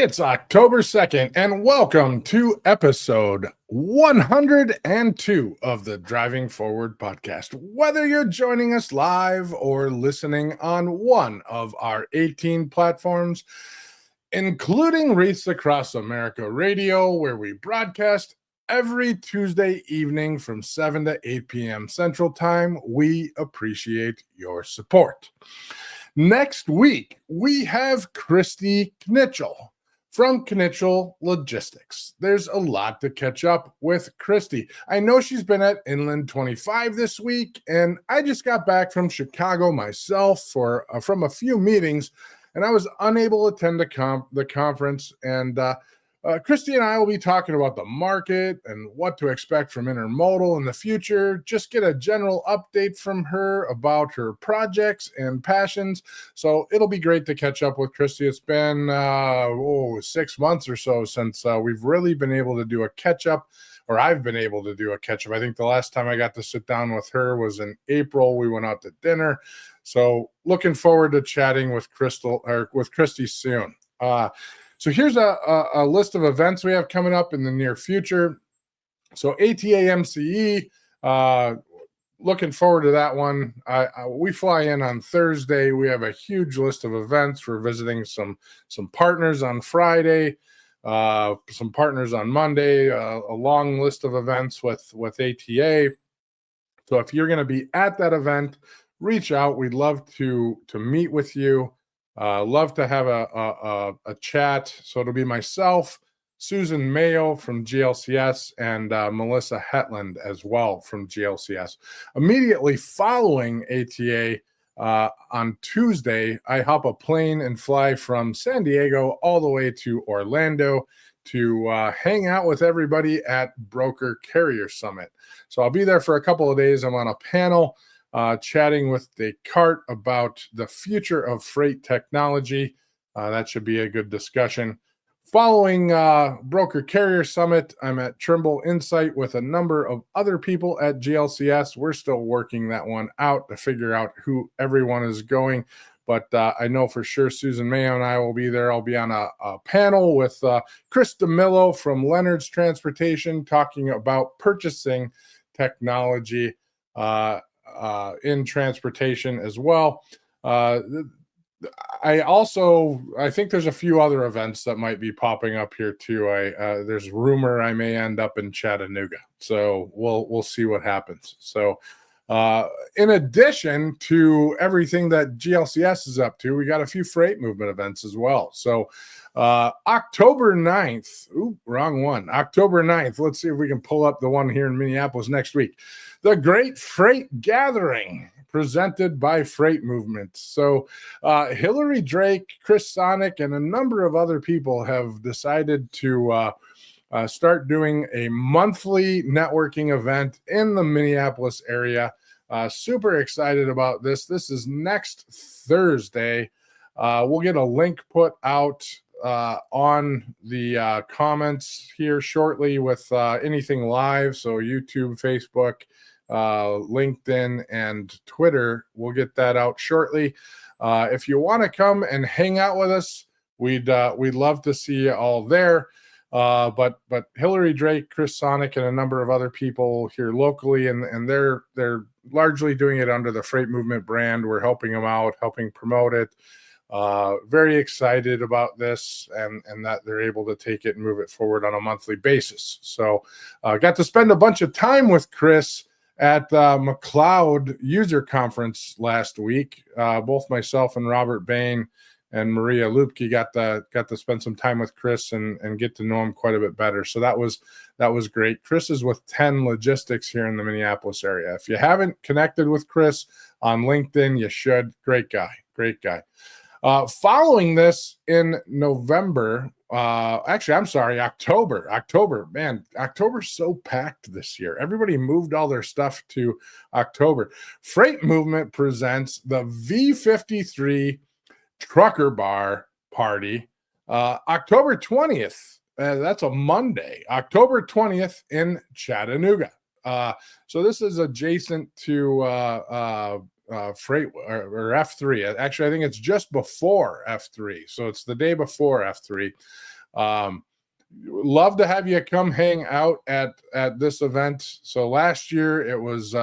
It's October 2nd, and welcome to episode 102 of the Driving Forward podcast. Whether you're joining us live or listening on one of our 18 platforms, including Wreaths Across America Radio, where we broadcast every Tuesday evening from 7 to 8 p.m. Central Time, we appreciate your support. Next week, we have Christy Knitchell from Knitchell Logistics. There's a lot to catch up with Christy. I know she's been at Inland 25 this week, and I just got back from Chicago myself from a few meetings, and I was unable to attend the conference. And Christy and I will be talking about the market and what to expect from intermodal in the future. Just get a general update from her about her projects and passions. So it'll be great to catch up with Christy. It's been 6 months or so since we've really been able to do a catch up, or I've been able to do a catch up. I think the last time I got to sit down with her was in April. We went out to dinner. So looking forward to chatting with Christy soon. So here's a list of events we have coming up in the near future. So ATA MCE, looking forward to that one. We fly in on Thursday. We have a huge list of events. We're visiting some partners on Friday, some partners on Monday, a long list of events with ATA. So if you're going to be at that event, reach out. We'd love to meet with you. Love to have a chat. So it'll be myself, Susan Mayo from GLCS, and Melissa Hetland as well from GLCS. Immediately following ATA on Tuesday, I hop a plane and fly from San Diego all the way to Orlando to hang out with everybody at Broker Carrier Summit. So I'll be there for a couple of days. I'm on a panel chatting with Descartes about the future of freight technology. That should be a good discussion. Following Broker Carrier Summit, I'm at Trimble Insight with a number of other people at GLCS. We're still working that one out to figure out who everyone is going. But I know for sure Susan Mayo and I will be there. I'll be on a panel with Chris DeMillo from Leonard's Transportation talking about purchasing technology in transportation as well. I think there's a few other events that might be popping up here too. There's rumor I may end up in Chattanooga, so we'll see what happens. So in addition to everything that GLCS is up to, we got a few freight movement events as well. So October 9th, October 9th, let's see if we can pull up the one here in Minneapolis next week. The Great Freight Gathering, presented by Freight Movement. So Hillary Drake, Chris Sonic, and a number of other people have decided to start doing a monthly networking event in the Minneapolis area. Super excited about this. This is next Thursday. We'll get a link put out on the comments here shortly with anything live. So YouTube, Facebook, LinkedIn, and Twitter. We'll get that out shortly. If you want to come and hang out with us, we'd love to see you all there. But Hillary Drake, Chris Sonic, and a number of other people here locally, and they're largely doing it under the Freight Movement brand. We're helping them out, helping promote it. Very excited about this and that they're able to take it and move it forward on a monthly basis. So got to spend a bunch of time with Chris at McLeod User Conference last week. Both myself and Robert Bain and Maria Lupke got to spend some time with Chris and get to know him quite a bit better. So that was great. Chris is with 10 Logistics here in the Minneapolis area. If you haven't connected with Chris on LinkedIn, you should. Great guy. Following this in November, October. Man, October's so packed this year. Everybody moved all their stuff to October. Freight Movement presents the V53 Trucker Bar Party, October 20th. That's a Monday, October 20th in Chattanooga. So this is adjacent to freight or F3. Actually, I think it's just before F3. So it's the day before F3. Love to have you come hang out at this event. So last year it was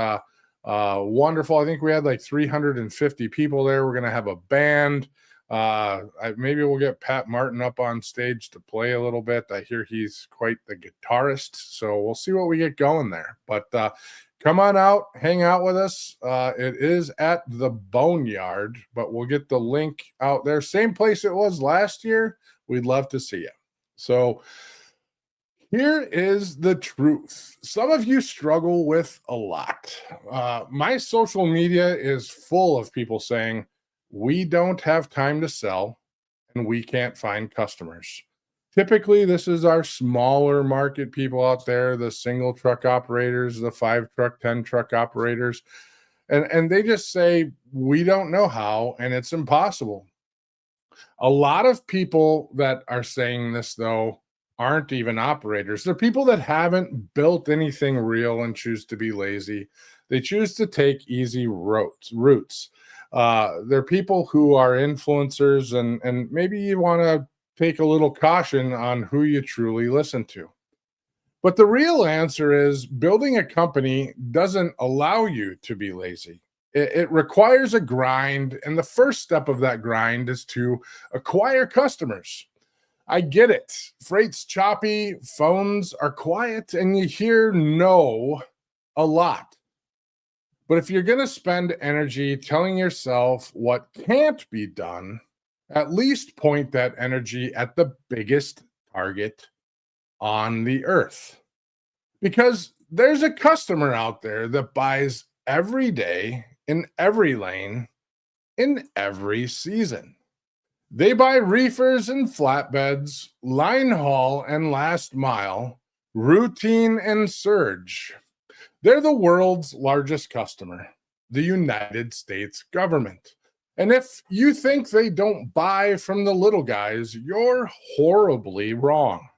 wonderful. I think we had like 350 people there. We're gonna have a band. Maybe we'll get Pat Martin up on stage to play a little bit. I hear he's quite the guitarist, so we'll see what we get going there. But come on out, hang out with us. It is at the Boneyard, but we'll get the link out there. Same place it was last year. We'd love to see you. So here is the truth. Some of you struggle with a lot. My social media is full of people saying, we don't have time to sell and we can't find customers. Typically, this is our smaller market people out there, the single truck operators, the 5 truck, 10 truck operators. And they just say, we don't know how, and it's impossible. A lot of people that are saying this, though, aren't even operators. They're people that haven't built anything real and choose to be lazy. They choose to take easy routes. They're people who are influencers, and maybe you want to take a little caution on who you truly listen to. But the real answer is building a company doesn't allow you to be lazy. It requires a grind, and the first step of that grind is to acquire customers. I get it. Freight's choppy, phones are quiet, and you hear no a lot. But if you're going to spend energy telling yourself what can't be done, at least point that energy at the biggest target on the earth. Because there's a customer out there that buys every day, in every lane, in every season. They buy reefers and flatbeds, line haul and last mile, routine and surge. They're the world's largest customer, the United States government. And if you think they don't buy from the little guys, you're horribly wrong.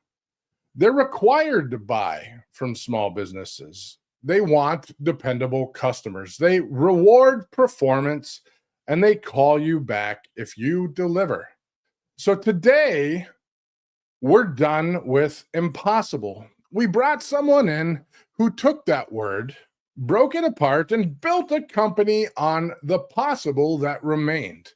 They're required to buy from small businesses. They want dependable customers. They reward performance, and they call you back if you deliver. So today, we're done with impossible. We brought someone in who took that word, broke it apart, and built a company on the possible that remained.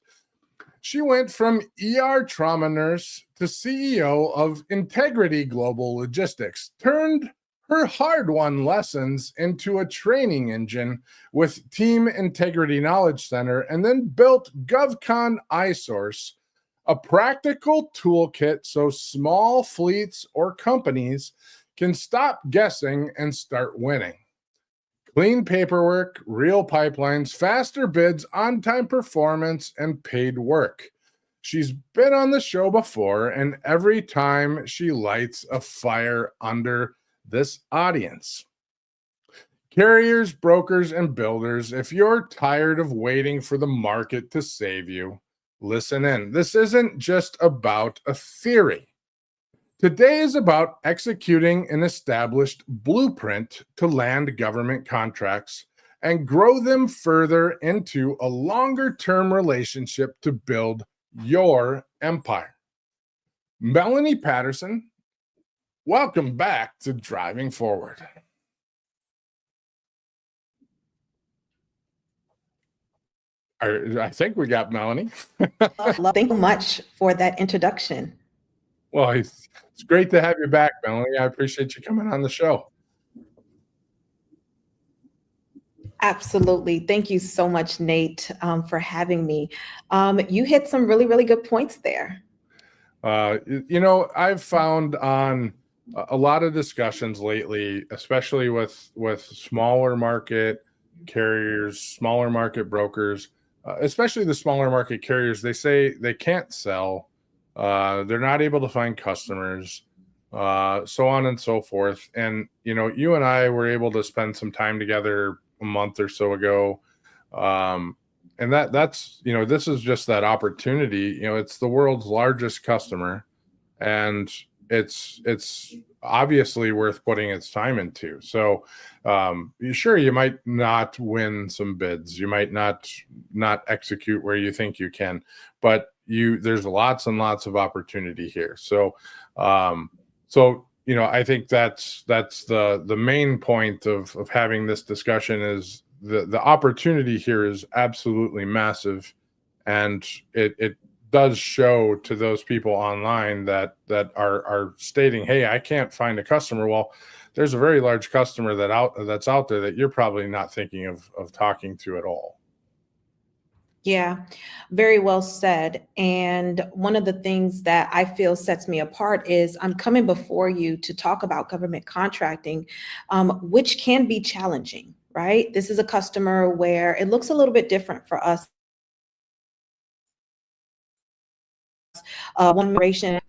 She went from ER trauma nurse to CEO of Integrity Global Logistics, turned her hard-won lessons into a training engine with Team Integrity Knowledge Center, and then built GovCon iSource, a practical toolkit so small fleets or companies can stop guessing and start winning. Clean paperwork, real pipelines, faster bids, on-time performance, and paid work. She's been on the show before, and every time she lights a fire under this audience. Carriers, brokers, and builders, if you're tired of waiting for the market to save you, listen in. This isn't just about a theory. Today is about executing an established blueprint to land government contracts and grow them further into a longer-term relationship to build your empire. Melanie Patterson, welcome back to Driving Forward. I think we got Melanie. Thank you much for that introduction. Well, it's great to have you back, Melanie. I appreciate you coming on the show. Absolutely. Thank you so much, Nate, for having me. You hit some really, really good points there. I've found on a lot of discussions lately, especially with smaller market carriers, smaller market brokers, especially the smaller market carriers, they say they can't sell. They're not able to find customers, so on and so forth. And, you and I were able to spend some time together a month or so ago. And that's, this is just that opportunity. It's the world's largest customer, and it's obviously worth putting its time into. So sure, you might not win some bids. You might not execute where you think you can, but there's lots and lots of opportunity here. So So, I think that's the main point of having this discussion is the opportunity here is absolutely massive, and it does show to those people online that are stating, "Hey, I can't find a customer." Well, there's a very large customer that's out there that you're probably not thinking of talking to at all. Yeah, very well said. And one of the things that I feel sets me apart is I'm coming before you to talk about government contracting, which can be challenging, right? This is a customer where it looks a little bit different for us. One generation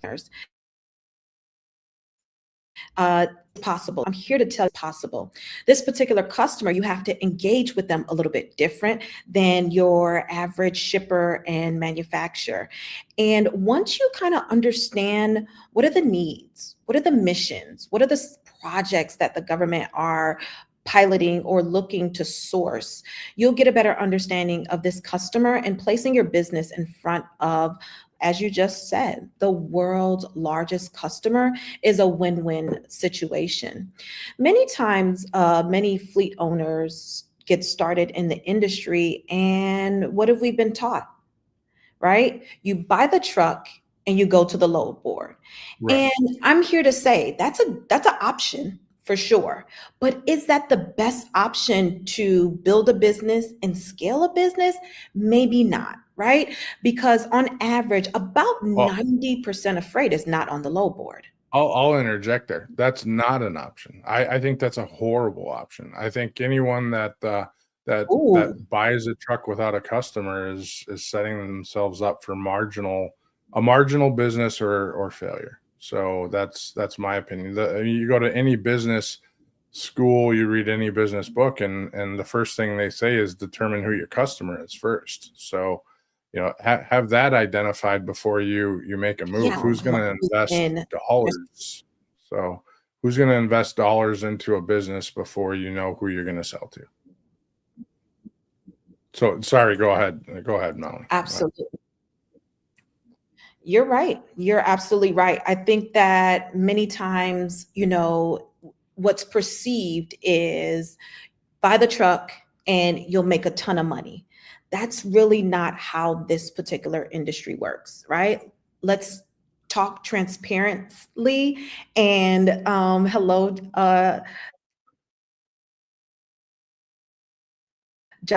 uh, possible. I'm here to tell you possible. This particular customer, you have to engage with them a little bit different than your average shipper and manufacturer. And once you kind of understand what are the needs, what are the missions, what are the projects that the government are piloting or looking to source, you'll get a better understanding of this customer and placing your business in front of, as you just said, the world's largest customer is a win-win situation. Many times, many fleet owners get started in the industry, and what have we been taught? Right? You buy the truck and you go to the load board. Right. And I'm here to say that's an option for sure. But is that the best option to build a business and scale a business? Maybe not, right? Because on average, about Well, 90% of freight is not on the load board. I'll interject there. That's not an option. I think that's a horrible option. I think anyone that Ooh, buys a truck without a customer is setting themselves up for a marginal business or failure. So that's my opinion. You go to any business school, you read any business book, and the first thing they say is determine who your customer is first. So, have that identified before you make a move. yeah, Who's going like to invest in dollars? So, who's going to invest dollars into a business before you know who you're going to sell to? So, sorry, go ahead, Melanie. absolutely. You're right. You're absolutely right. I think that many times, what's perceived is buy the truck and you'll make a ton of money. That's really not how this particular industry works, right? Let's talk transparently. And hello, I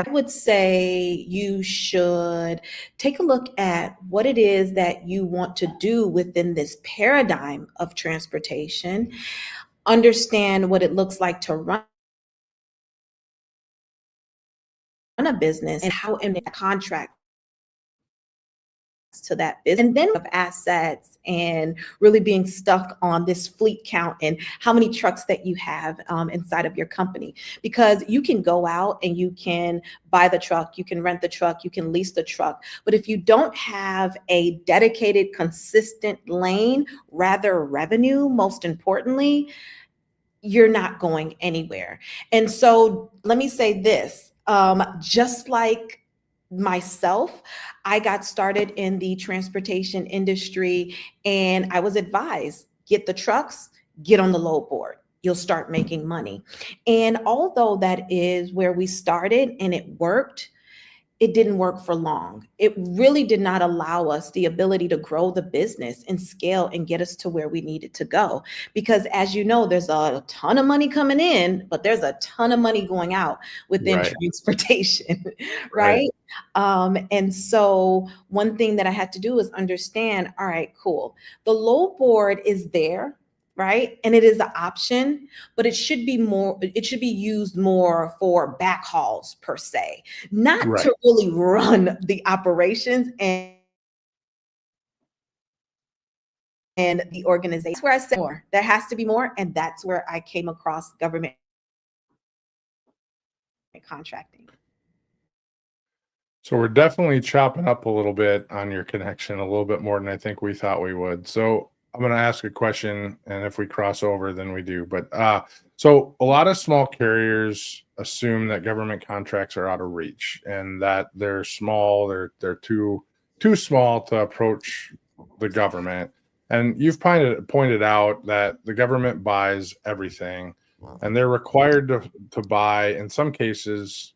would say you should take a look at what it is that you want to do within this paradigm of transportation, understand what it looks like to run a business and how in contract to that business, and then of assets and really being stuck on this fleet count and how many trucks that you have inside of your company, because you can go out and you can buy the truck, you can rent the truck, you can lease the truck, but if you don't have a dedicated consistent lane, rather revenue, most importantly, you're not going anywhere. And so let me say this, just like myself, I got started in the transportation industry and I was advised, get the trucks, get on the load board. You'll start making money. And although that is where we started and it worked, it didn't work for long. It really did not allow us the ability to grow the business and scale and get us to where we needed to go. Because as you know, there's a ton of money coming in, but there's a ton of money going out within Right, transportation, right, right? And so one thing that I had to do is understand, all right, cool. The load board is there, right? And it is an option, but it should be used more for backhauls per se, not right. to really run the operations and the organization. That's where I said more. There has to be more. And that's where I came across government contracting. So we're definitely chopping up a little bit on your connection, a little bit more than I think we thought we would. So I'm going to ask a question, and if we cross over, then we do. But so a lot of small carriers assume that government contracts are out of reach and that they're small, they're too small to approach the government. And you've pointed out that the government buys everything, and they're required to buy, in some cases,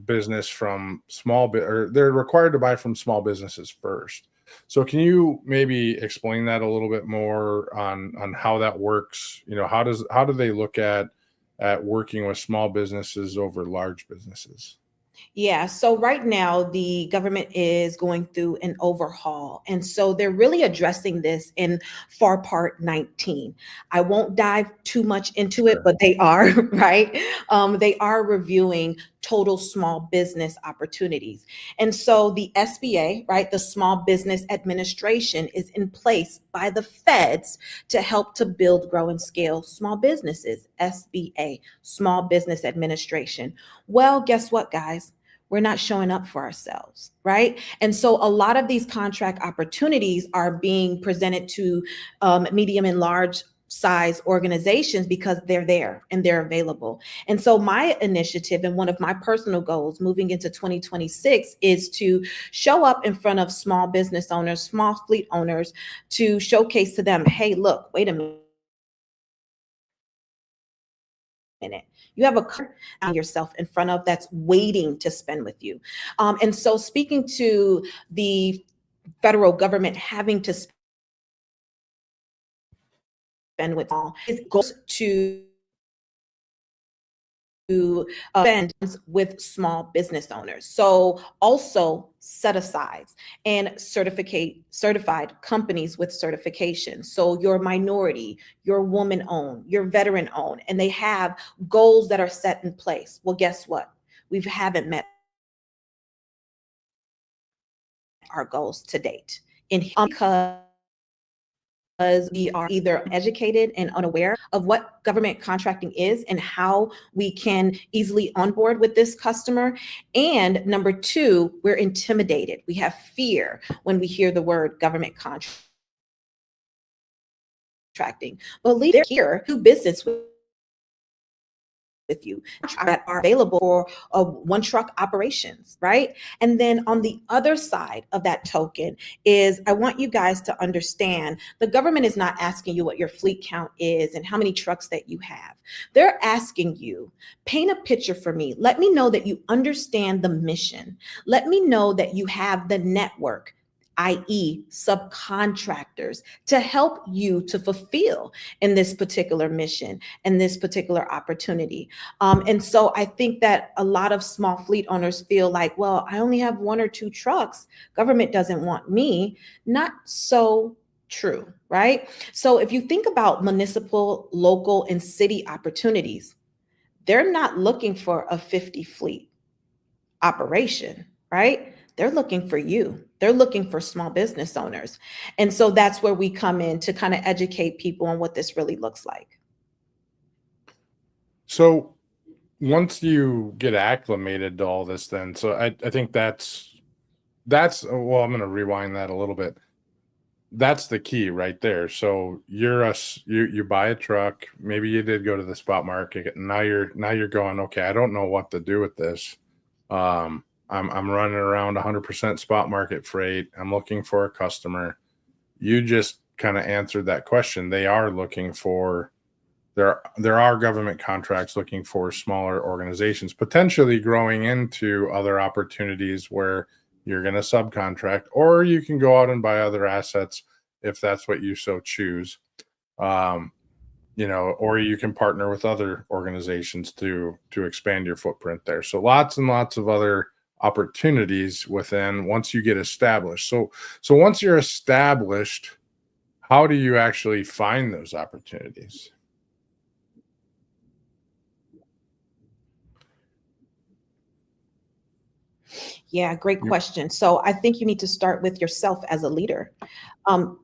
business from or they're required to buy from small businesses first. So can you maybe explain that a little bit more on how that works? How do they look at working with small businesses over large businesses? Yeah, so right now the government is going through an overhaul. And so they're really addressing this in FAR Part 19. I won't dive too much into it, Sure. but they are, right? They are reviewing total small business opportunities. And so the SBA, right, the Small Business Administration, is in place by the feds to help to build, grow, and scale small businesses. SBA, Small Business Administration. Well, guess what, guys? We're not showing up for ourselves, right? And so a lot of these contract opportunities are being presented to medium and large size organizations because they're there and they're available. And so my initiative and one of my personal goals moving into 2026 is to show up in front of small business owners, small fleet owners, to showcase to them, hey, look, wait a minute. You have yourself in front of that's waiting to spend with you. And so speaking to the federal government having to spend with all, it goes to spend with small business owners. So also set asides and certified companies with certification. So your minority, your woman owned, your veteran owned, and they have goals that are set in place. Well, guess what? We haven't met our goals to date. Because we are either educated and unaware of what government contracting is and how we can easily onboard with this customer. And number two, we're intimidated. We have fear when we hear the word government contracting. But they're here to do business with you that are available for one truck operations, right? And then on the other side of that token is I want you guys to understand the government is not asking you what your fleet count is and how many trucks that you have. They're asking you, paint a picture for me. Let me know that you understand the mission. Let me know that you have the network, i.e. subcontractors, to help you to fulfill in this particular mission and this particular opportunity. And so I think that a lot of small fleet owners feel like, well, I only have one or two trucks. Government doesn't want me. Not so true, right? So if you think about municipal, local, and city opportunities, they're not looking for a 50 fleet operation, right? They're looking for you. They're looking for small business owners. And so that's where we come in to kind of educate people on what this really looks like. So once you get acclimated to all this, then, so I think that's well, I'm going to rewind that a little bit. That's the key right there. So you buy a truck, maybe you did go to the spot market, and now you're going, okay, I don't know what to do with this. I'm running around 100% spot market freight. I'm looking for a customer. You just kind of answered that question. They are looking for there are government contracts looking for smaller organizations, potentially growing into other opportunities where you're going to subcontract, or you can go out and buy other assets if that's what you so choose. Or you can partner with other organizations to expand your footprint there. So lots and lots of other opportunities within once you get established. So once you're established, how do you actually find those opportunities? Yeah, great You- question. So I think you need to start with yourself as a leader. Um,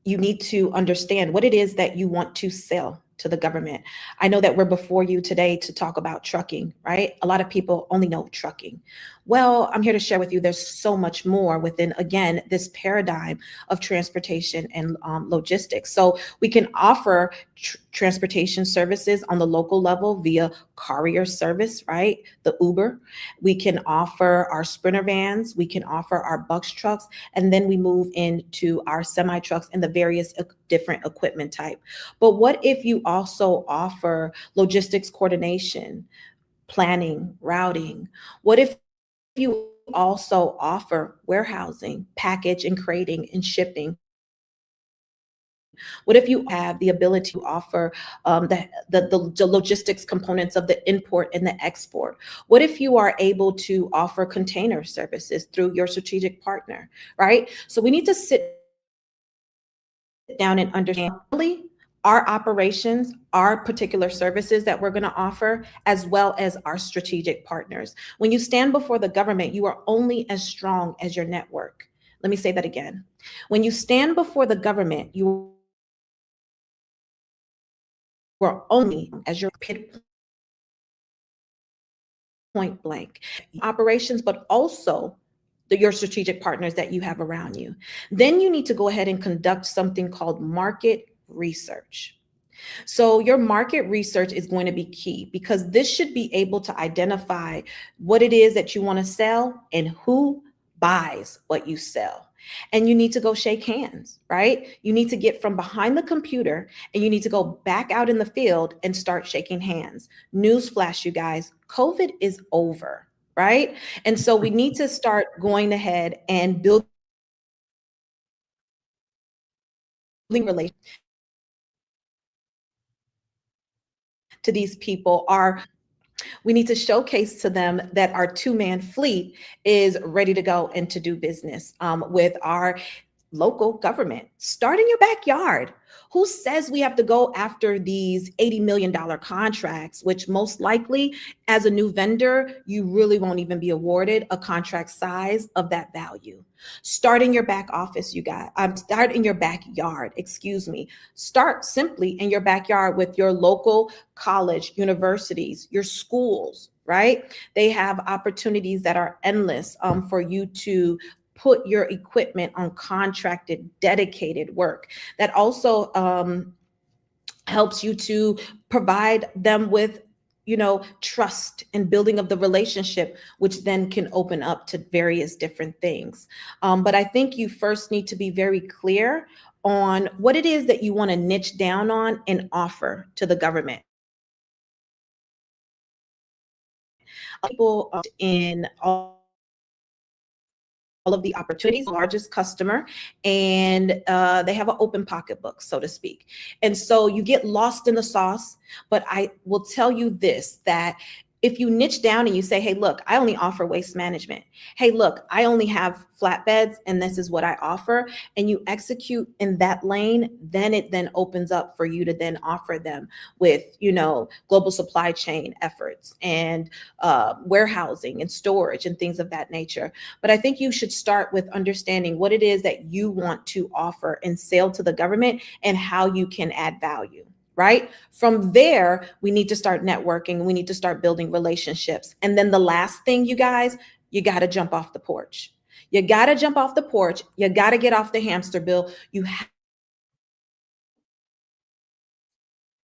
you need to understand what it is that you want to sell to the government. I know that we're before you today to talk about trucking, right? A lot of people only know trucking. Well, I'm here to share with you there's so much more within, again, this paradigm of transportation and logistics. So we can offer transportation services on the local level via courier service, right? The Uber. We can offer our Sprinter vans, we can offer our Bucks trucks, and then we move into our semi trucks and the various different equipment type. But what if you also offer logistics coordination, planning, routing? What if you also offer warehousing, package and crating and shipping? What if you have the ability to offer the logistics components of the import and the export? What if you are able to offer container services through your strategic partner, right? So we need to sit down and understand really our operations, our particular services that we're going to offer, as well as our strategic partners. When you stand before the government, you are only as strong as your network. Let me say that again. When you stand before the government, you are only as your point blank operations, but also your strategic partners that you have around you. Then you need to go ahead and conduct something called market research. So your market research is going to be key because this should be able to identify what it is that you want to sell and who buys what you sell. And you need to go shake hands, right? You need to get from behind the computer and you need to go back out in the field and start shaking hands. Newsflash, you guys, COVID is over, right? And so we need to start going ahead and building relationships to these people. We need to showcase to them that our two-man fleet is ready to go and to do business with our local government. Start in your backyard. Who says we have to go after these $80 million contracts, which most likely as a new vendor, you really won't even be awarded a contract size of that value. Start in your back office, you guys. Start in your backyard, excuse me. Start simply in your backyard with your local college, universities, your schools, right? They have opportunities that are endless for you to put your equipment on contracted, dedicated work. That also helps you to provide them with, trust and building of the relationship, which then can open up to various different things. But I think you first need to be very clear on what it is that you want to niche down on and offer to the government. People in all of the opportunities, largest customer, and they have an open pocketbook, so to speak. And so you get lost in the sauce, but I will tell you this, that if you niche down and you say, hey, look, I only offer waste management. Hey, look, I only have flatbeds and this is what I offer. And you execute in that lane, then it then opens up for you to then offer them with, global supply chain efforts and warehousing and storage and things of that nature. But I think you should start with understanding what it is that you want to offer and sell to the government and how you can add value. Right? From there, we need to start networking. We need to start building relationships. And then the last thing, you guys, you got to jump off the porch. You got to jump off the porch. You got to get off the hamster wheel. You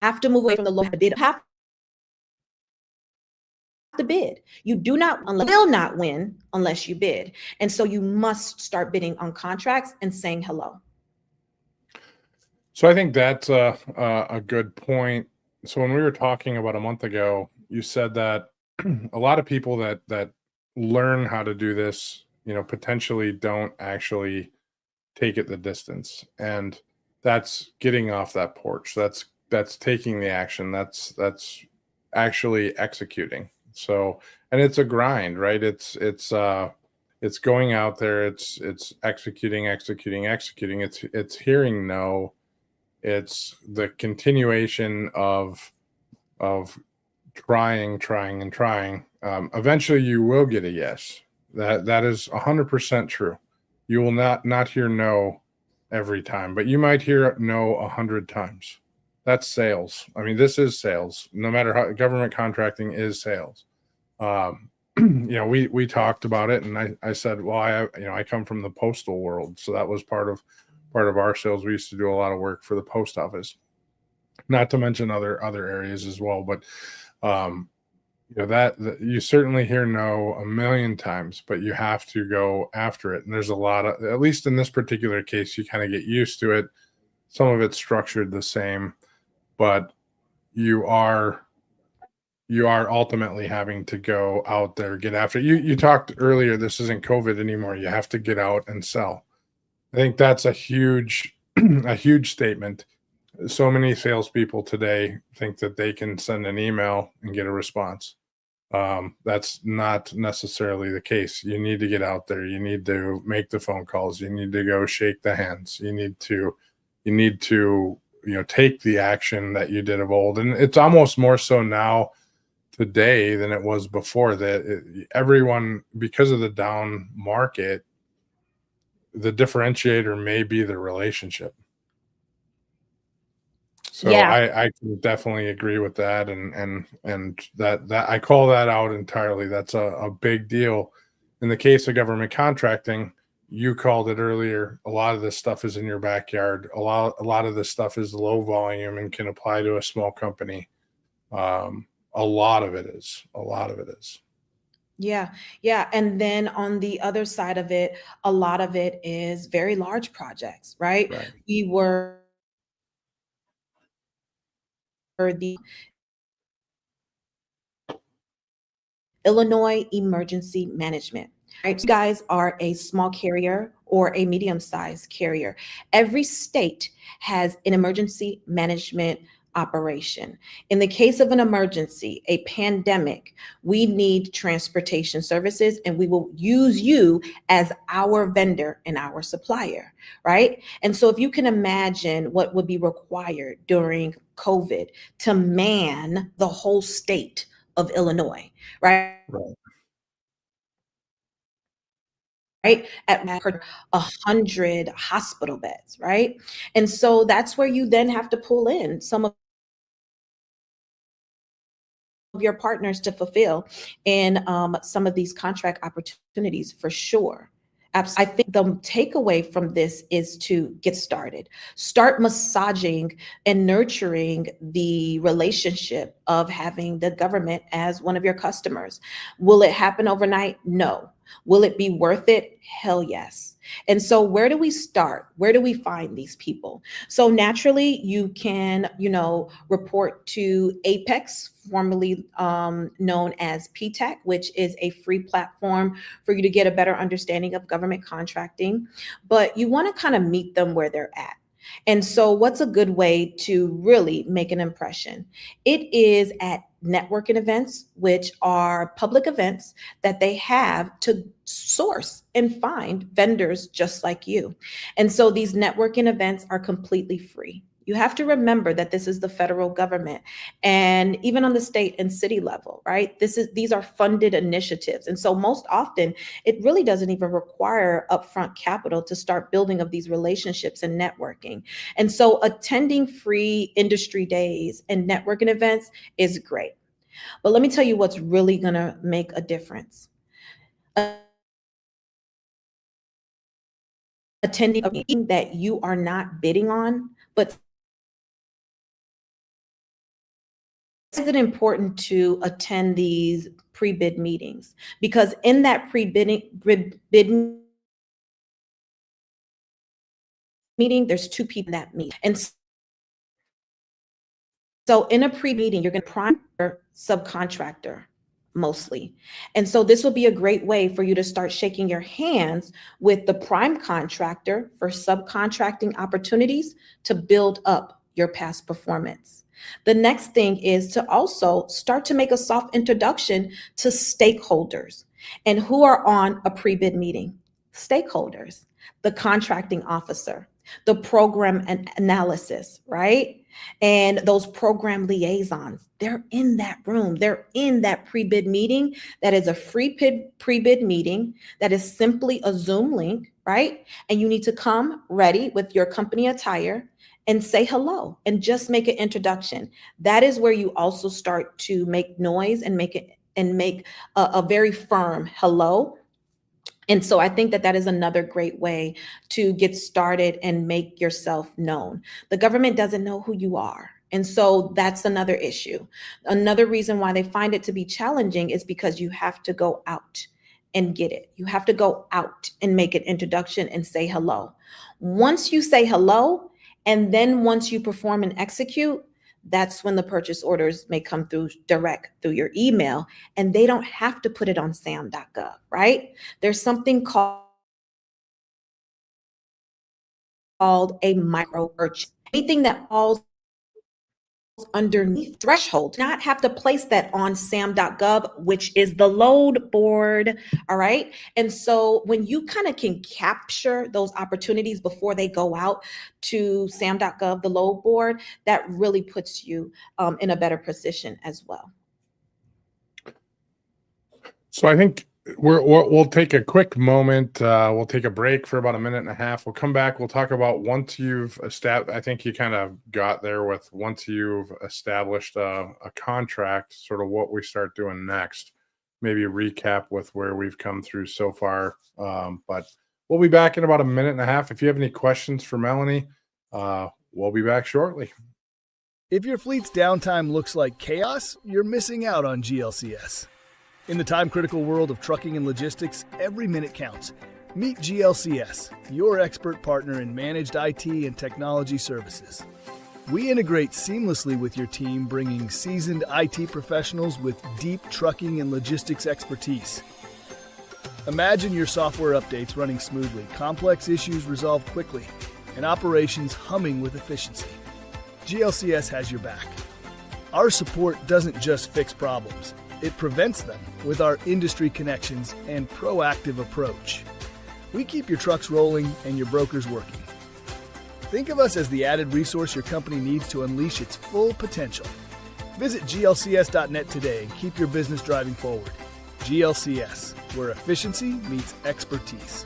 have to move away from the low bid. Have to bid. You will not win unless you bid. And so you must start bidding on contracts and saying hello. So I think that's a good point. So when we were talking about a month ago, you said that a lot of people that learn how to do this, potentially don't actually take it the distance. And that's getting off that porch. That's taking the action. That's actually executing. So, and it's a grind, right? It's going out there. It's executing. It's hearing no. It's the continuation of trying. Eventually, you will get a yes. That is 100% true. You will not hear no every time, but you might hear no 100 times. That's sales. I mean, this is sales. No matter how government contracting is sales. We talked about it, and I said, well, I come from the postal world, so that was part of our sales. We used to do a lot of work for the post office, not to mention other areas as well. But that you certainly hear no a million times, but you have to go after it. And there's a lot of, at least in this particular case, you kind of get used to it. Some of it's structured the same, but you are ultimately having to go out there, get after it. You talked earlier, this isn't COVID anymore. You have to get out and sell. I think that's a huge a huge statement. So many salespeople today think that they can send an email and get a response. That's not necessarily the case. You need to get out there. You need to make the phone calls. You need to go shake the hands. You need to take the action that you did of old. And it's almost more so now today than it was before, that everyone, because of the down market, the differentiator may be the relationship. So Yeah. I can definitely agree with that, and that I call that out entirely. That's a big deal. In the case of government contracting, you called it earlier. A lot of this stuff is in your backyard. A lot of this stuff is low volume and can apply to a small company. A lot of it is. A lot of it is. Yeah, yeah. And then on the other side of it, a lot of it is very large projects, right? Right. We were the Illinois Emergency Management. Right? You guys are a small carrier or a medium-sized carrier. Every state has an emergency management operation. In the case of an emergency, a pandemic, we need transportation services, and we will use you as our vendor and our supplier, right? And so if you can imagine what would be required during COVID to man the whole state of Illinois, right? Right. At 100 hospital beds, right? And so that's where you then have to pull in some of your partners to fulfill in some of these contract opportunities for sure. I think the takeaway from this is to get started. Start massaging and nurturing the relationship of having the government as one of your customers. Will it happen overnight? No. Will it be worth it? Hell yes. And so where do we start? Where do we find these people? So naturally, you can, report to Apex, formerly known as PTAC, which is a free platform for you to get a better understanding of government contracting. But you want to kind of meet them where they're at. And so what's a good way to really make an impression? It is at networking events, which are public events that they have to source and find vendors just like you. And so these networking events are completely free. You have to remember that this is the federal government, and even on the state and city level, right? These are funded initiatives. And so most often it really doesn't even require upfront capital to start building of these relationships and networking. And so attending free industry days and networking events is great. But let me tell you what's really going to make a difference. Attending a meeting that you are not bidding on, but is it important to attend these pre-bid meetings? Because in that bid meeting, there's two people that meet. And so in a pre-meeting, you're going to prime your subcontractor mostly. And so this will be a great way for you to start shaking your hands with the prime contractor for subcontracting opportunities to build up your past performance. The next thing is to also start to make a soft introduction to stakeholders. And who are on a pre-bid meeting? Stakeholders, the contracting officer, the program and analysis, right? And those program liaisons, they're in that room. They're in that pre-bid meeting. That is a free pre-bid meeting. That is simply a Zoom link, right? And you need to come ready with your company attire and say hello and just make an introduction. That is where you also start to make noise and make a very firm hello. And so I think that that is another great way to get started and make yourself known. The government doesn't know who you are. And so that's another issue. Another reason why they find it to be challenging is because you have to go out and get it. You have to go out and make an introduction and say hello. Once you say hello, and then once you perform and execute, that's when the purchase orders may come through direct through your email, and they don't have to put it on sam.gov, right? There's something called a micro purchase. Anything that falls underneath threshold, not have to place that on sam.gov, which is the load board. All right. And so when you kind of can capture those opportunities before they go out to sam.gov, the load board, that really puts you in a better position as well. So I think we'll take a quick moment. We'll take a break for about a minute and a half. We'll come back. We'll talk about once you've established, I think you kind of got there with once you've established a contract, sort of what we start doing next. Maybe recap with where we've come through so far. But we'll be back in about a minute and a half. If you have any questions for Melanie, we'll be back shortly. If your fleet's downtime looks like chaos, you're missing out on GLCS. In the time-critical world of trucking and logistics, every minute counts. Meet GLCS, your expert partner in managed IT and technology services. We integrate seamlessly with your team, bringing seasoned IT professionals with deep trucking and logistics expertise. Imagine your software updates running smoothly, complex issues resolved quickly, and operations humming with efficiency. GLCS has your back. Our support doesn't just fix problems. It prevents them with our industry connections and proactive approach. We keep your trucks rolling and your brokers working. Think of us as the added resource your company needs to unleash its full potential. Visit glcs.net today and keep your business driving forward. GLCS, where efficiency meets expertise.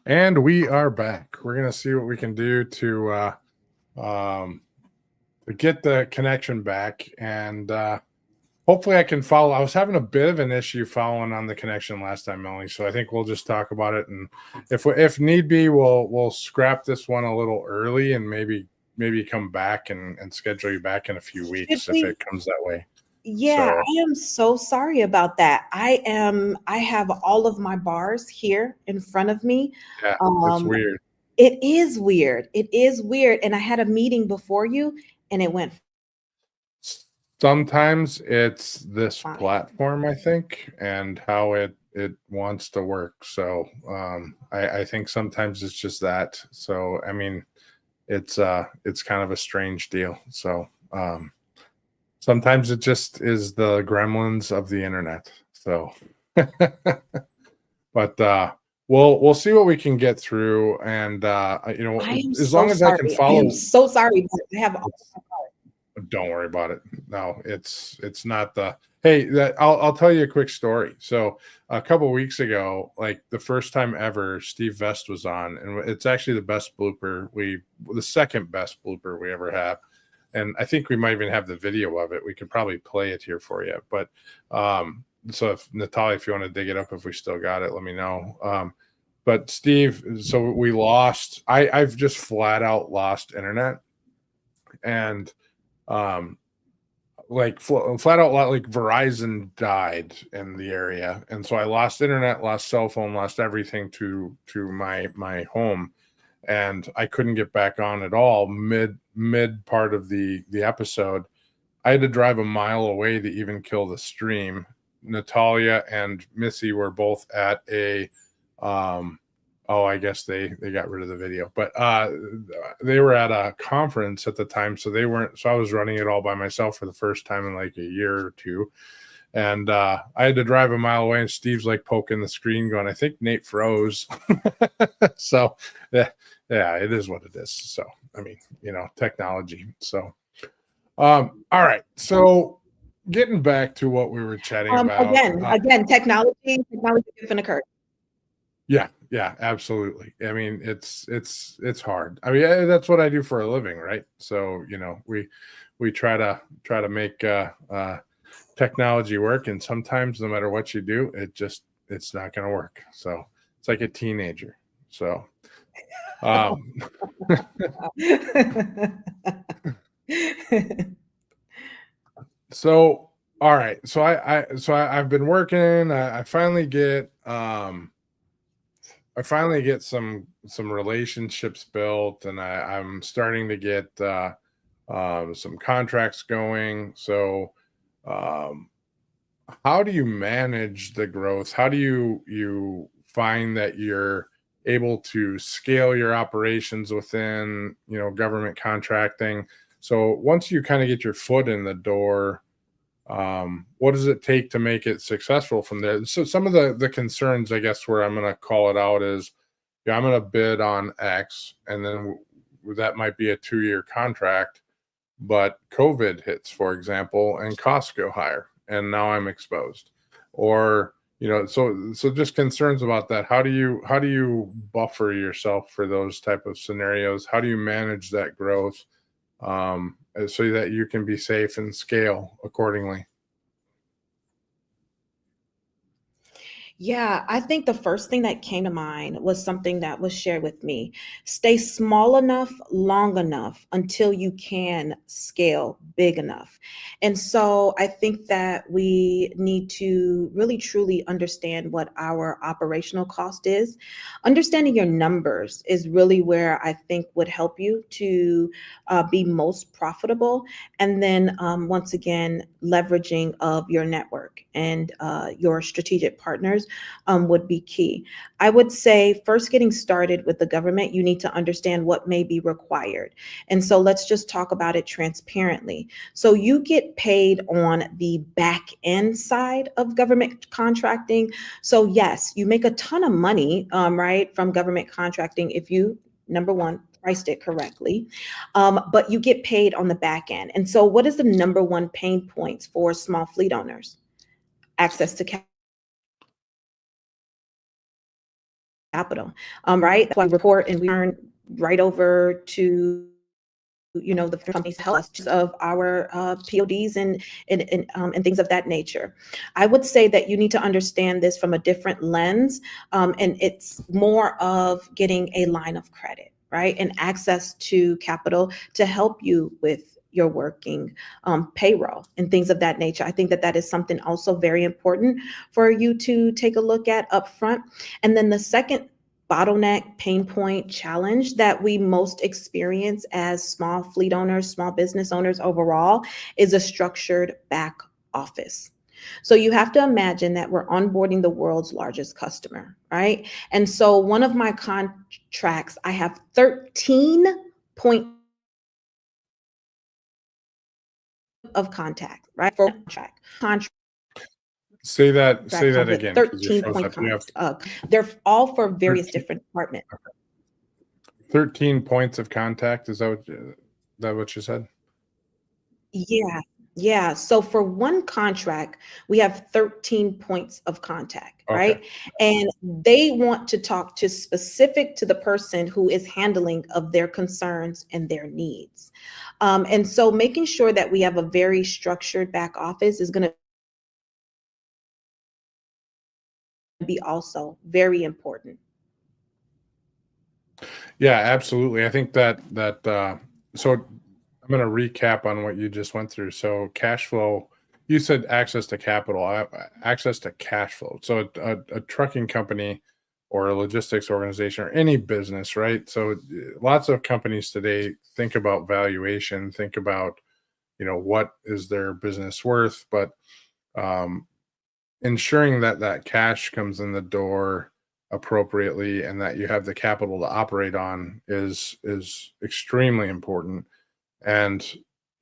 And we are back. We're going to see what we can do to get the connection back. And hopefully I can follow. I was having a bit of an issue following on the connection last time, Melanie. So I think we'll just talk about it. And if need be, we'll scrap this one a little early and maybe come back and schedule you back in a few weeks if it comes that way. Yeah, so. I am so sorry about that. I have all of my bars here in front of me. Yeah, it's weird. It is weird. It is weird. And I had a meeting before you and it went. Sometimes it's this platform, I think, and how it wants to work. So I think sometimes it's just that. So, I mean, it's kind of a strange deal. So sometimes it just is the gremlins of the internet. So, but we'll see what we can get through, and as long as I can follow. I'm so sorry, but I have. Don't worry about it. No, it's not the. Hey, I'll tell you a quick story. So a couple of weeks ago, like the first time ever, Steve Vest was on, and it's actually the second best blooper we ever have. And I think we might even have the video of it. We could probably play it here for you. But so if Natalia, if you want to dig it up, if we still got it, let me know. But Steve, so we lost. I've just flat out lost internet, and like flat out, like Verizon died in the area, and so I lost internet, lost cell phone, lost everything to my home. And I couldn't get back on at all mid part of the episode. I had to drive a mile away to even kill the stream. Natalia and Missy were both at a I guess they got rid of the video, but they were at a conference at the time, so they weren't. So I was running it all by myself for the first time in like a year or two. And I had to drive a mile away, and Steve's like poking the screen going, I think Nate froze. So yeah, it is what it is. So, I mean, technology. So, all right. So getting back to what we were chatting about. Again, technology can occur. Yeah, absolutely. I mean, it's hard. I mean, that's what I do for a living, right? So, we try to make technology work, and sometimes no matter what you do, it's not going to work. So it's like a teenager. So so all right. So I've been working. I finally get some relationships built, and I'm starting to get some contracts going. So how do you manage the growth? How do you find that you're able to scale your operations within, government contracting? So once you kind of get your foot in the door, what does it take to make it successful from there? So some of the concerns, I guess, where I'm going to call it out is, I'm going to bid on X, and then that might be a 2-year contract, but COVID hits, for example, and costs go higher, and now I'm exposed. Or, so just concerns about that. How do you buffer yourself for those type of scenarios? How do you manage that growth so that you can be safe and scale accordingly? Yeah, I think the first thing that came to mind was something that was shared with me. Stay small enough, long enough until you can scale big enough. And so I think that we need to really truly understand what our operational cost is. Understanding your numbers is really where I think would help you to be most profitable. And then once again, leveraging of your network and your strategic partners would be key. I would say first, getting started with the government, you need to understand what may be required. And so let's just talk about it transparently. So you get paid on the back end side of government contracting. So yes, you make a ton of money, right, from government contracting if you, number one, priced it correctly, but you get paid on the back end. And so what is the number one pain points for small fleet owners? Access to capital, right? That's why we report and we turn right over to, the companies help us of our PODs and things of that nature. I would say that you need to understand this from a different lens, and it's more of getting a line of credit, right? And access to capital to help you with your working payroll and things of that nature. I think that is something also very important for you to take a look at upfront. And then the second bottleneck, pain point, challenge that we most experience as small fleet owners, small business owners overall, is a structured back office. So you have to imagine that we're onboarding the world's largest customer, right? And so one of my contracts, I have 13 points of contact, right? For contract. Say that again. 13 point they're all for various different departments. 13 points of contact. Is that what you said? Yeah. So for one contract, we have 13 points of contact, right? And they want to talk to specific to the person who is handling of their concerns and their needs. And so making sure that we have a very structured back office is going to be also very important. Yeah, absolutely. I think that so I'm going to recap on what you just went through. So cash flow, you said access to capital, access to cash flow. So a trucking company or a logistics organization or any business, right? So lots of companies today think about valuation, think about, what is their business worth, but ensuring that cash comes in the door appropriately and that you have the capital to operate on is extremely important. And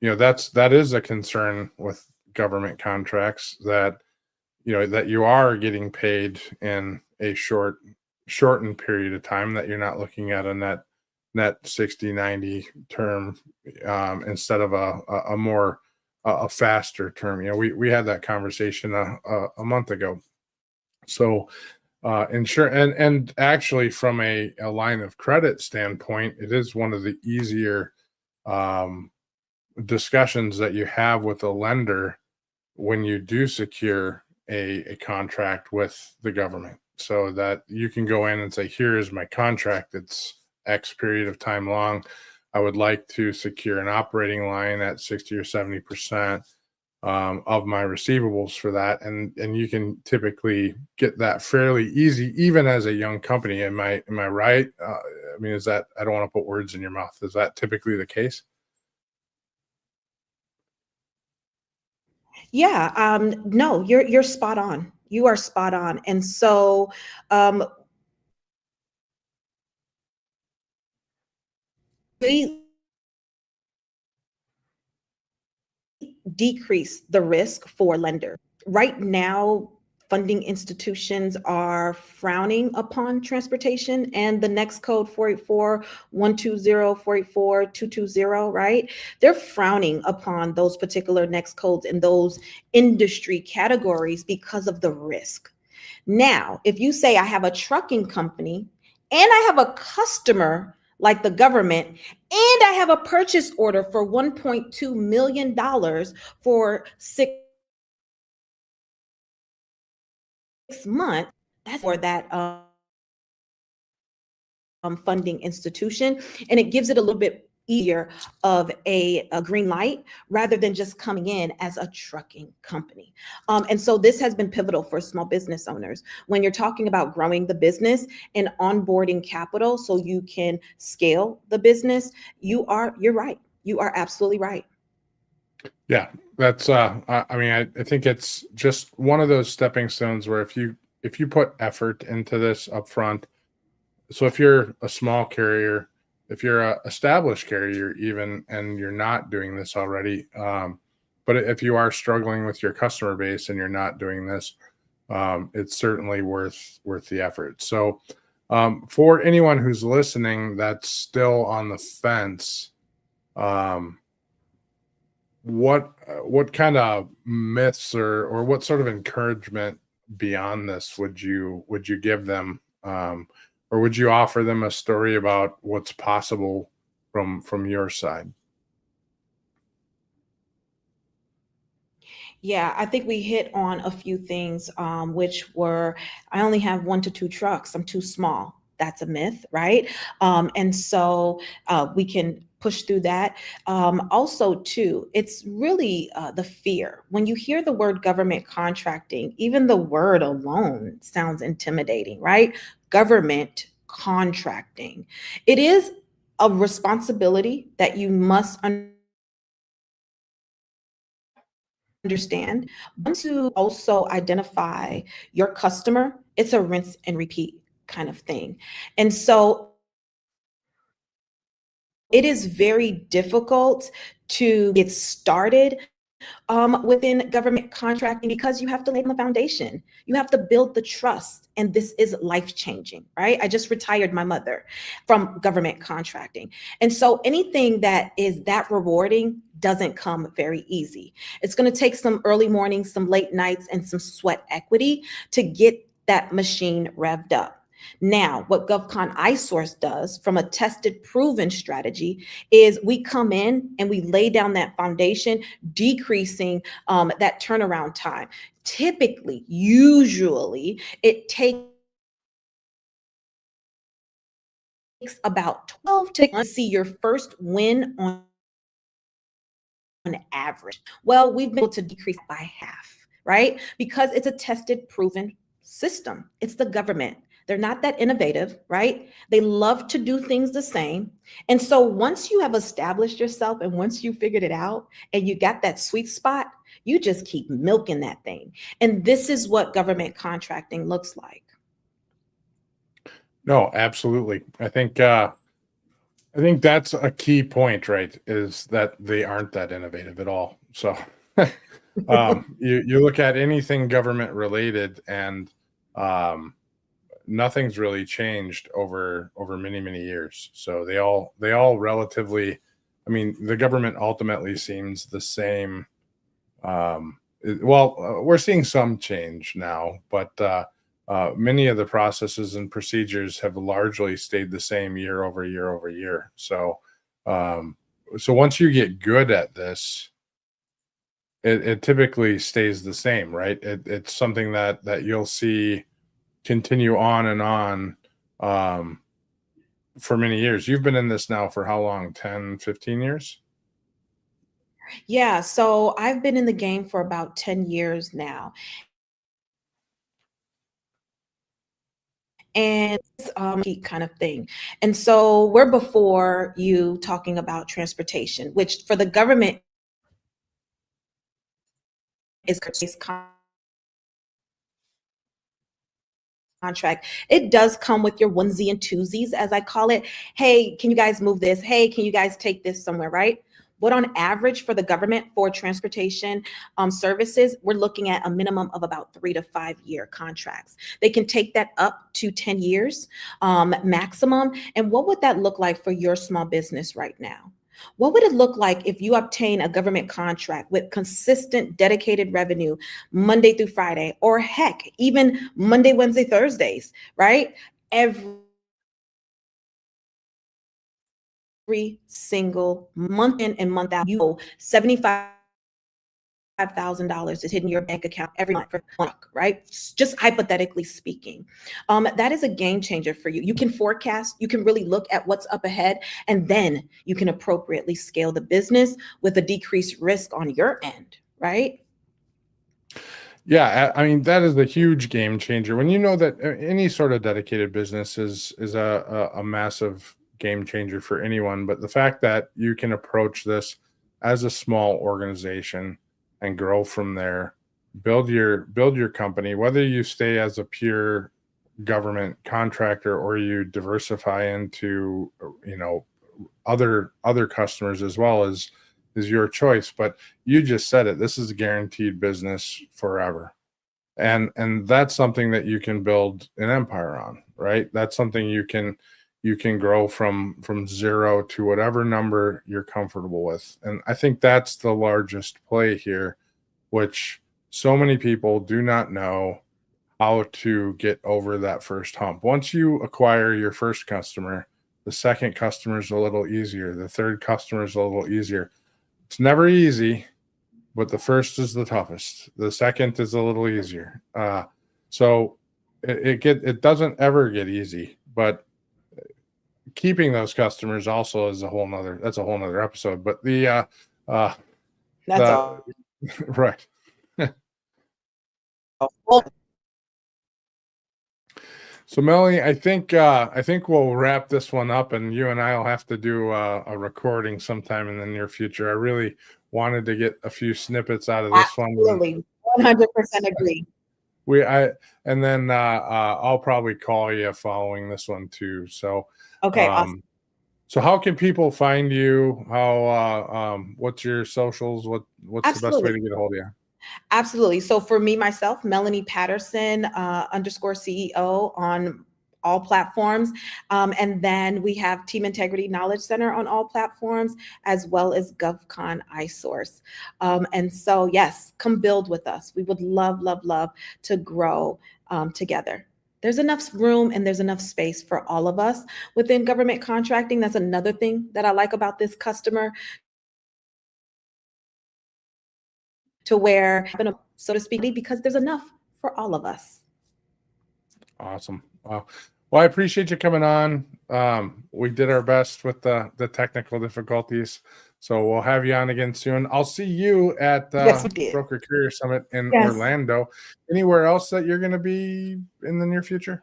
that is a concern with government contracts, that that you are getting paid in a shortened period of time, that you're not looking at a net 60-90 term, instead of a more a faster term. We had that conversation a month ago. So and actually, from a line of credit standpoint, it is one of the easier um, discussions that you have with a lender when you do secure a contract with the government, so that you can go in and say, here is my contract. It's X period of time long. I would like to secure an operating line at 60 or 70% of my receivables for that. And you can typically get that fairly easy, even as a young company. Am I right? I mean, is that, I don't want to put words in your mouth. Is that typically the case? Yeah, no, you're spot on. You are spot on. And so um, we decrease the risk for lenders. Right now, funding institutions are frowning upon transportation and the next code 484 120 484 220, right? They're frowning upon those particular next codes in those industry categories because of the risk. Now, if you say I have a trucking company and I have a customer like the government, and I have a purchase order for $1.2 million for 6 months, that's for that funding institution. And it gives it a little bit easier of a green light rather than just coming in as a trucking company. And so this has been pivotal for small business owners. When you're talking about growing the business and onboarding capital so you can scale the business, you're right. You are absolutely right. Yeah, that's I mean, I think it's just one of those stepping stones where if you put effort into this up front. So if you're a small carrier, if you're a established carrier even, and you're not doing this already, but if you are struggling with your customer base and you're not doing this, it's certainly worth the effort. So for anyone who's listening that's still on the fence, um, what kind of myths or what sort of encouragement beyond this would you give them, or would you offer them a story about what's possible from your side? Yeah, I think we hit on a few things, which were I only have 1 to 2 trucks. I'm too small. That's a myth, right? And so we can push through that. Also, too, it's really the fear. When you hear the word government contracting, even the word alone sounds intimidating, right? Government contracting. It is a responsibility that you must understand. Once you also identify your customer, it's a rinse and repeat kind of thing. And so it is very difficult to get started within government contracting because you have to lay the foundation. You have to build the trust. And this is life changing, right? I just retired my mother from government contracting. And so anything that is that rewarding doesn't come very easy. It's going to take some early mornings, some late nights, and some sweat equity to get that machine revved up. Now, what GovCon iSource does from a tested, proven strategy is we come in and we lay down that foundation, decreasing that turnaround time. Typically, usually, it takes about 12 to see your first win on average. Well, we've been able to decrease by half, right? Because it's a tested, proven system. It's the government. They're not that innovative, right? They love to do things the same. And so once you have established yourself and once you figured it out and you got that sweet spot, you just keep milking that thing. And this is what government contracting looks like. No, absolutely. I think that's a key point, right? Is that they aren't that innovative at all. So You look at anything government related, and nothing's really changed over many years. So they all relatively, I mean, the government ultimately seems the same. We're seeing some change now, but many of the processes and procedures have largely stayed the same year over year over year. So once you get good at this, it typically stays the same, right? It's something that you'll see continue on and on, um, for many years. You've been in this now for how long? 10, 15 years? Yeah, so I've been in the game for about 10 years now. And it's kind of thing. And so we're before you talking about transportation, which for the government is contract. It does come with your onesie and twosies, as I call it. Hey, can you guys move this? Hey, can you guys take this somewhere, right? But on average for the government for transportation services, we're looking at a minimum of about 3 to 5 year contracts. They can take that up to 10 years maximum. And what would that look like for your small business right now? What would it look like if you obtain a government contract with consistent dedicated revenue Monday through Friday, or heck, even Monday, Wednesday, Thursdays, right? Every single month in and month out, you owe $75,000 is hitting your bank account every month for work, right? Just hypothetically speaking. That is a game changer for you. You can forecast, you can really look at what's up ahead, and then you can appropriately scale the business with a decreased risk on your end, right? Yeah, I mean, that is a huge game changer. When you know that any sort of dedicated business is a massive game changer for anyone, but the fact that you can approach this as a small organization and grow from there, build your company, whether you stay as a pure government contractor or you diversify into, you know, other customers as well, is your choice. But you just said it, this is guaranteed business forever, and that's something that you can build an empire on, right? That's something you can grow from zero to whatever number you're comfortable with. And I think that's the largest play here, which so many people do not know how to get over that first hump. Once you acquire your first customer, the second customer is a little easier, the third customer is a little easier. It's never easy, but the first is the toughest. The second is a little easier. So it doesn't ever get easy, but keeping those customers also is that's a whole nother episode. But That's the all. right. So Melanie, I think we'll wrap this one up, and you and I will have to do a recording sometime in the near future. I really wanted to get a few snippets out of this one. Absolutely. 100% agree. We I and then I'll probably call you following this one too. So Okay, awesome. so how can people find you? How what's your socials? What's the best way Absolutely. to get a hold of you? Absolutely. So for me, myself, Melanie Patterson underscore CEO on all platforms. And then we have Team Integrity Knowledge Center on all platforms, as well as GovCon iSource. And so, yes, come build with us. We would love, love, love to grow together. There's enough room and there's enough space for all of us within government contracting. That's another thing that I like about this customer, to where, so to speak, because there's enough for all of us. Awesome. Well, I appreciate you coming on. We did our best with the technical difficulties, so we'll have you on again soon. I'll see you at Yes, we did. Broker Carrier Summit in Yes. Orlando. Anywhere else that you're going to be in the near future?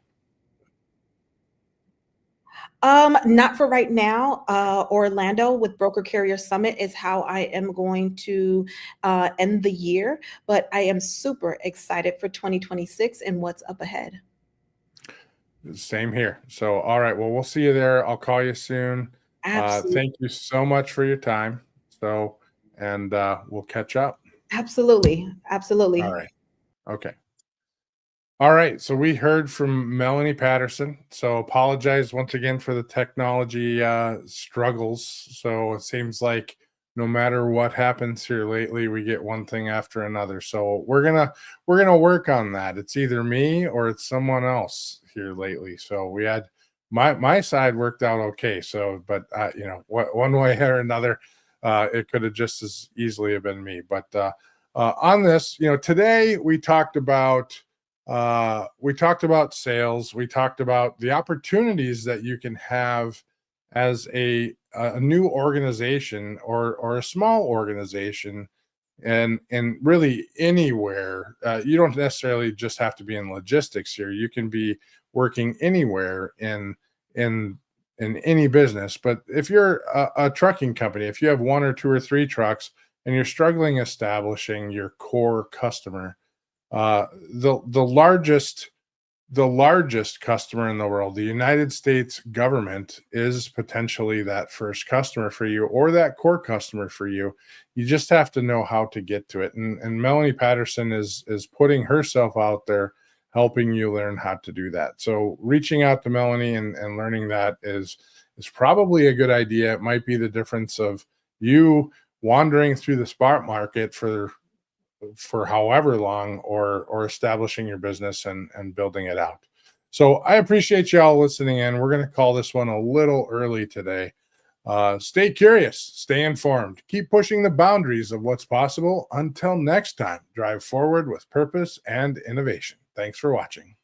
Not for right now. Orlando with Broker Carrier Summit is how I am going to end the year, but I am super excited for 2026 and what's up ahead. Same here. So, all right. Well, we'll see you there. I'll call you soon. Absolutely. Thank you so much for your time. So, and we'll catch up. Absolutely. Absolutely. All right. Okay. All right. So we heard from Melanie Patterson. So apologize once again for the technology struggles. So it seems like no matter what happens here lately, we get one thing after another. So we're gonna work on that. It's either me or it's someone else here lately. So we had my side worked out okay. So, but one way or another, it could have just as easily have been me. But on this, today we talked about sales. We talked about the opportunities that you can have as a new organization or a small organization, and really anywhere. You don't necessarily just have to be in logistics here. You can be working anywhere in in any business. But if you're a trucking company, if you have one or two or three trucks and you're struggling establishing your core customer, the largest customer in the world, the United States government, is potentially that first customer for you or that core customer for you. You just have to know how to get to it. And Melanie Patterson is putting herself out there, helping you learn how to do that. So reaching out to Melanie and learning that is probably a good idea. It might be the difference of you wandering through the spot market for however long, or establishing your business and building it out. So I appreciate y'all listening in. We're going to call this one a little early today. Stay curious, stay informed, keep pushing the boundaries of what's possible. Until next time, drive forward with purpose and innovation. Thanks for watching.